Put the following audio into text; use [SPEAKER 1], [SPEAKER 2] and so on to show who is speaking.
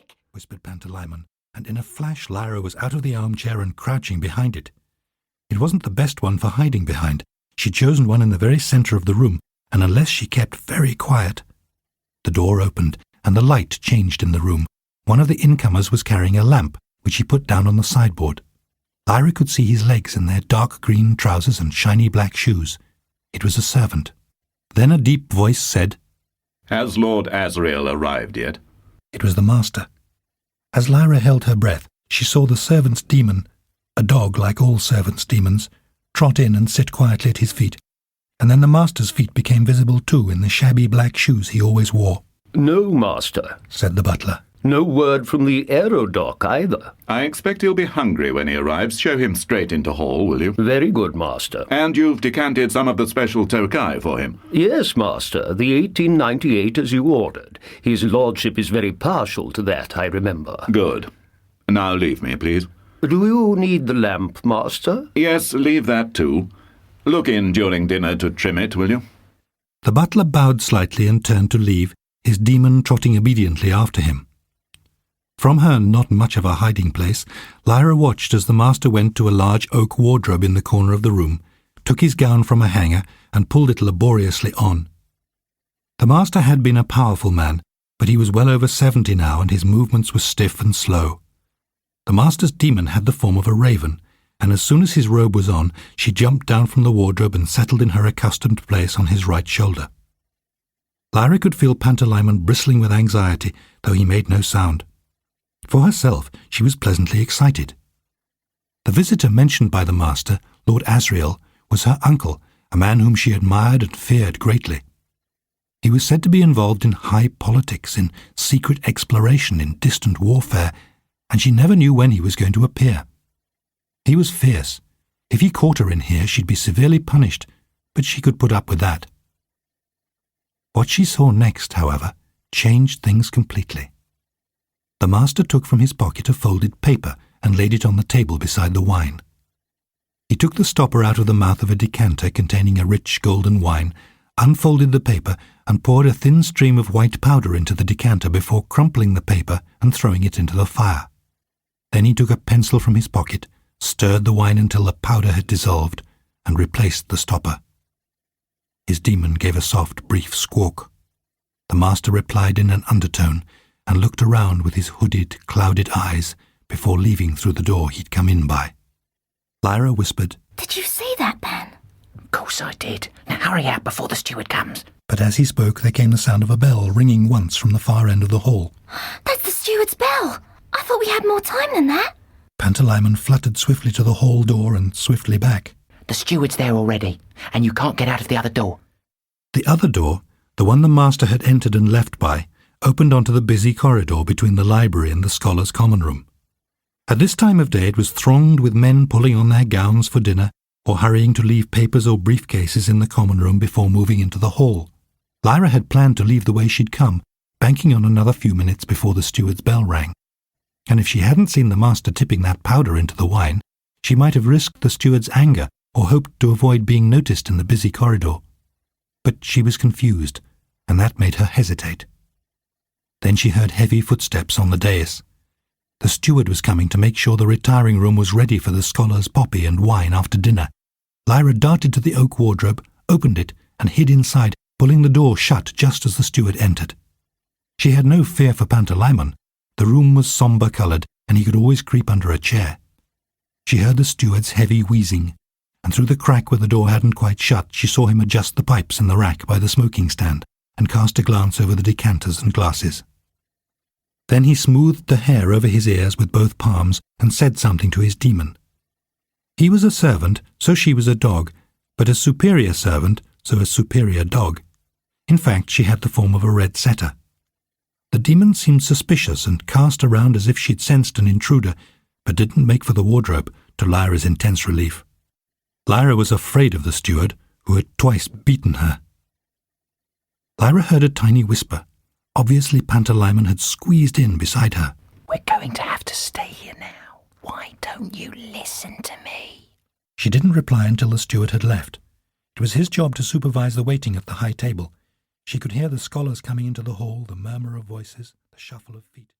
[SPEAKER 1] quick!"
[SPEAKER 2] whispered Pantalaimon, and in a flash Lyra was out of the armchair and crouching behind it. It wasn't the best one for hiding behind. She'd chosen one in the very centre of the room, and unless she kept very quiet... The door opened, and the light changed in the room. One of the incomers was carrying a lamp, which he put down on the sideboard. Lyra could see his legs in their dark green trousers and shiny black shoes. It was a servant. Then a deep voice said,
[SPEAKER 3] "Has Lord Asriel arrived yet?"
[SPEAKER 2] It was the master. As Lyra held her breath, she saw the servant's demon, a dog like all servants' demons, trot in and sit quietly at his feet, and then the master's feet became visible too in the shabby black shoes he always wore.
[SPEAKER 4] "No, master,"
[SPEAKER 2] said the butler.
[SPEAKER 4] "No word from the aerodock either."
[SPEAKER 3] "I expect he'll be hungry when he arrives. Show him straight into hall, will you?"
[SPEAKER 4] "Very good, master."
[SPEAKER 3] "And you've decanted some of the special tokai for him?"
[SPEAKER 4] "Yes, master, the 1898 as you ordered. His lordship is very partial to that, I remember."
[SPEAKER 3] "Good. Now leave me, please."
[SPEAKER 4] "Do you need the lamp, master?"
[SPEAKER 3] "Yes, leave that too. Look in during dinner to trim it, will you?"
[SPEAKER 2] The butler bowed slightly and turned to leave, his demon trotting obediently after him. From her not much of a hiding place, Lyra watched as the master went to a large oak wardrobe in the corner of the room, took his gown from a hanger, and pulled it laboriously on. The master had been a powerful man, but he was well over 70 now, and his movements were stiff and slow. The master's demon had the form of a raven, and as soon as his robe was on, she jumped down from the wardrobe and settled in her accustomed place on his right shoulder. Lyra could feel Pantalaimon bristling with anxiety, though he made no sound. For herself, she was pleasantly excited. The visitor mentioned by the master, Lord Asriel, was her uncle, a man whom she admired and feared greatly. He was said to be involved in high politics, in secret exploration, in distant warfare, and she never knew when he was going to appear. He was fierce. If he caught her in here, she'd be severely punished, but she could put up with that. What she saw next, however, changed things completely. The master took from his pocket a folded paper and laid it on the table beside the wine. He took the stopper out of the mouth of a decanter containing a rich golden wine, unfolded the paper, and poured a thin stream of white powder into the decanter before crumpling the paper and throwing it into the fire. Then he took a pencil from his pocket, stirred the wine until the powder had dissolved, and replaced the stopper. His demon gave a soft, brief squawk. The master replied in an undertone, and looked around with his hooded, clouded eyes before leaving through the door he'd come in by. Lyra whispered,
[SPEAKER 1] "Did you see that, Pan?"
[SPEAKER 5] "Of course I did. Now hurry out before the steward comes."
[SPEAKER 2] But as he spoke there came the sound of a bell ringing once from the far end of the hall.
[SPEAKER 1] "That's the steward's bell! I thought we had more time than that."
[SPEAKER 2] Pantalaimon fluttered swiftly to the hall door and swiftly back.
[SPEAKER 5] "The steward's there already, and you can't get out of the other door."
[SPEAKER 2] The other door, the one the master had entered and left by, opened onto the busy corridor between the library and the scholars' common room. At this time of day it was thronged with men pulling on their gowns for dinner or hurrying to leave papers or briefcases in the common room before moving into the hall. Lyra had planned to leave the way she'd come, banking on another few minutes before the steward's bell rang. And if she hadn't seen the master tipping that powder into the wine, she might have risked the steward's anger or hoped to avoid being noticed in the busy corridor. But she was confused, and that made her hesitate. Then she heard heavy footsteps on the dais. The steward was coming to make sure the retiring room was ready for the scholars' poppy and wine after dinner. Lyra darted to the oak wardrobe, opened it, and hid inside, pulling the door shut just as the steward entered. She had no fear for Pantalaimon. The room was sombre-coloured, and he could always creep under a chair. She heard the steward's heavy wheezing, and through the crack where the door hadn't quite shut she saw him adjust the pipes in the rack by the smoking stand and cast a glance over the decanters and glasses. Then he smoothed the hair over his ears with both palms and said something to his demon. He was a servant, so she was a dog, but a superior servant, so a superior dog. In fact, she had the form of a red setter. The demon seemed suspicious and cast around as if she'd sensed an intruder, but didn't make for the wardrobe, to Lyra's intense relief. Lyra was afraid of the steward, who had twice beaten her. Lyra heard a tiny whisper. Obviously Pantalaimon had squeezed in beside her.
[SPEAKER 5] "We're going to have to stay here now. Why don't you listen to me?"
[SPEAKER 2] She didn't reply until the steward had left. It was his job to supervise the waiting at the high table. She could hear the scholars coming into the hall, the murmur of voices, the shuffle of feet.